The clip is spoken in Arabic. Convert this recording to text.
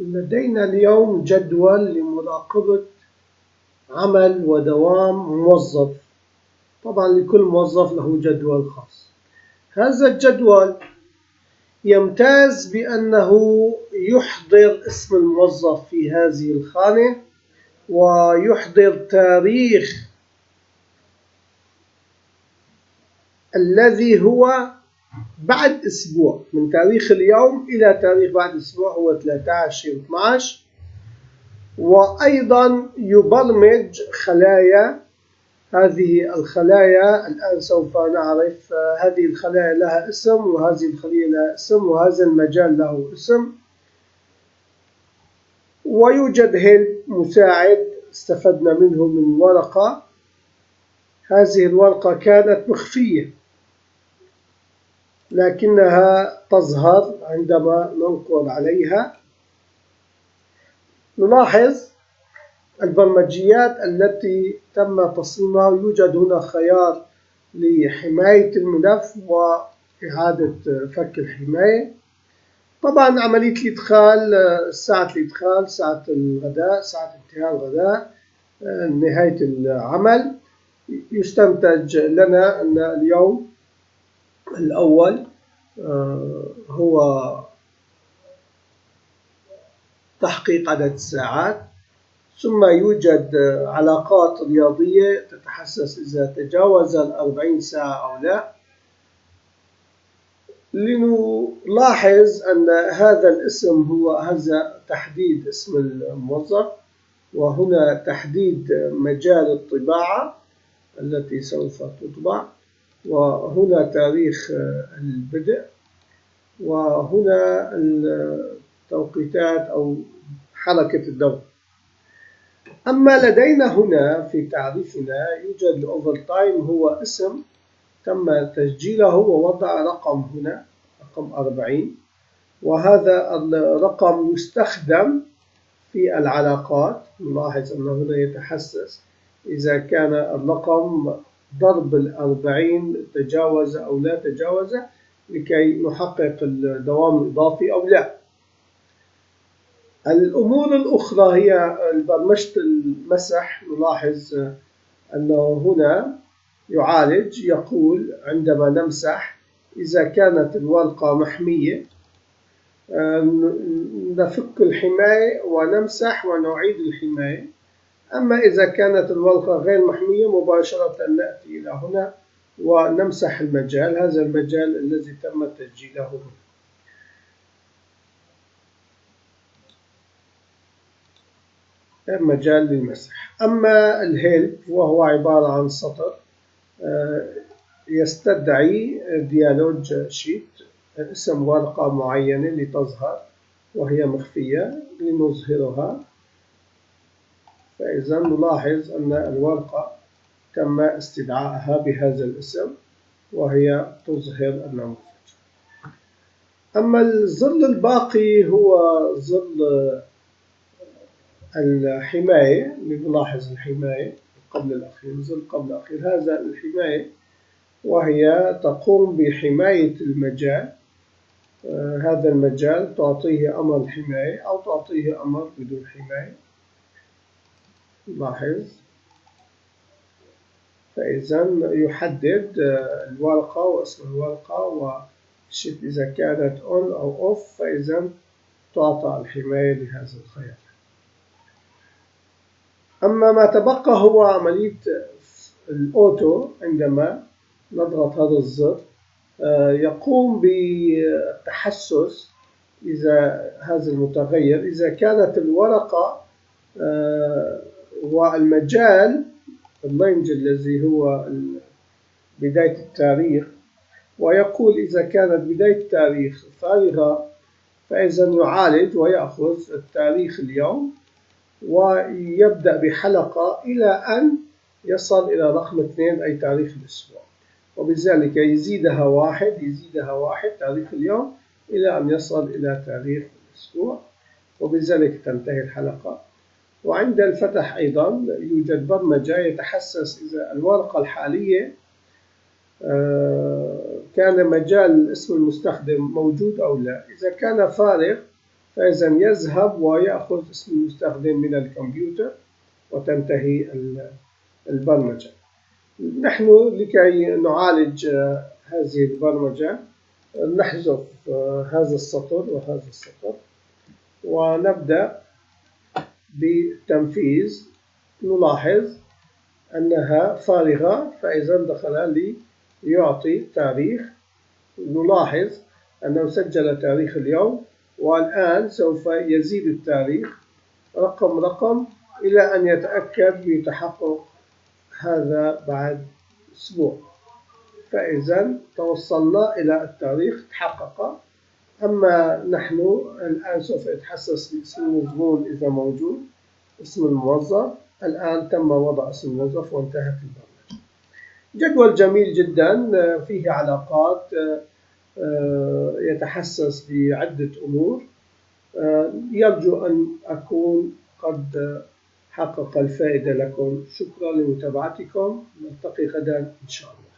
لدينا اليوم جدول لمراقبة عمل ودوام موظف. طبعا لكل موظف له جدول خاص. هذا الجدول يمتاز بأنه يحضر اسم الموظف في هذه الخانة، ويحضر تاريخ الذي هو بعد أسبوع، من تاريخ اليوم إلى تاريخ بعد أسبوع هو 13/12. وأيضا يبرمج خلايا. هذه الخلايا الآن سوف نعرف، هذه الخلايا لها اسم، وهذه الخلية لها اسم، وهذا المجال له اسم. ويوجد هيلب مساعد استفدنا منه من ورقة. هذه الورقة كانت مخفية لكنها تظهر عندما ننقر عليها. نلاحظ البرمجيات التي تم تصميمها. يوجد هنا خيار لحماية الملف وإعادة فك الحماية. طبعا عملية الإدخال، ساعة الإدخال، ساعة الغداء، ساعة انتهاء الغداء، نهاية العمل. يستنتج لنا أن اليوم الأول هو تحقيق عدد الساعات، ثم يوجد علاقات رياضية تتحسس إذا تجاوز 40 ساعة أو لا. لنلاحظ أن هذا الاسم هو هذا تحديد اسم الموظف، وهنا تحديد مجال الطباعة التي سوف تطبع، وهنا تاريخ البدء، وهنا التوقيتات أو حركة الدور. أما لدينا هنا في تعريفنا يوجد الأوفر تايم، هو اسم تم تسجيله ووضع رقم هنا، رقم 40، وهذا الرقم يستخدم في العلاقات. نلاحظ أنه هنا يتحسس إذا كان الرقم ضرب 40 تجاوز أو لا تجاوز، لكي نحقق الدوام الإضافي أو لا. الأمور الأخرى هي برمجة المسح. نلاحظ أنه هنا يعالج، يقول عندما نمسح إذا كانت الورقة محمية نفك الحماية ونمسح ونعيد الحماية. أما إذا كانت الورقة غير محمية مباشرة نأتي إلى هنا ونمسح المجال، هذا المجال الذي تم تسجيله هنا. مجال للمسح. أما الهيلب وهو عبارة عن سطر يستدعي ديالوج شيت، اسم ورقة معينة لتظهر وهي مخفية لنظهرها. فإذا نلاحظ أن الورقة تم استدعائها بهذا الاسم وهي تظهر النموذج. أما الظل الباقي هو ظل الحماية. نلاحظ الحماية قبل الأخير، ظل قبل الأخير، هذا الحماية وهي تقوم بحماية المجال. هذا المجال تعطيه أمر الحماية أو تعطيه أمر بدون حماية. لاحظ. فإذا يحدد الورقة واسم الورقة وشيت إذا كانت on أو off، فإذا تعطى الحماية لهذا الخيار. أما ما تبقى هو عملية الأوتو. عندما نضغط هذا الزر يقوم بالتحسس إذا هذا المتغير، إذا كانت الورقة والمجال اللينج الذي هو بداية التاريخ، ويقول إذا كانت بداية التاريخ فارغة فإذا يعالج ويأخذ التاريخ اليوم ويبدأ بحلقة إلى أن يصل إلى رقم 2 أي تاريخ الأسبوع، وبذلك يزيدها واحد تاريخ اليوم إلى أن يصل إلى تاريخ الأسبوع، وبذلك تنتهي الحلقة. وعند الفتح أيضا يوجد برمجة يتحسس إذا الورقة الحالية كان مجال اسم المستخدم موجود أو لا. إذا كان فارغ فإذا يذهب ويأخذ اسم المستخدم من الكمبيوتر وتنتهي البرمجة. نحن لكي نعالج هذه البرمجة نحذف هذا السطر وهذا السطر ونبدأ بالتنفيذ. نلاحظ أنها فارغة، فإذا دخل ليعطي تاريخ. نلاحظ أنه سجل تاريخ اليوم، والآن سوف يزيد التاريخ رقم إلى أن يتأكد بتحقق هذا بعد أسبوع. فإذا توصلنا إلى التاريخ تحقق. أما نحن الآن سوف يتحسس باسم المزبون إذا موجود، اسم الموظف. الآن تم وضع اسم الموظف وانتهت البرمجة. جدول جميل جدا فيه علاقات، يتحسس بعدة أمور. يرجو أن أكون قد حقق الفائدة لكم. شكرا لمتابعتكم. نلتقي غدا إن شاء الله.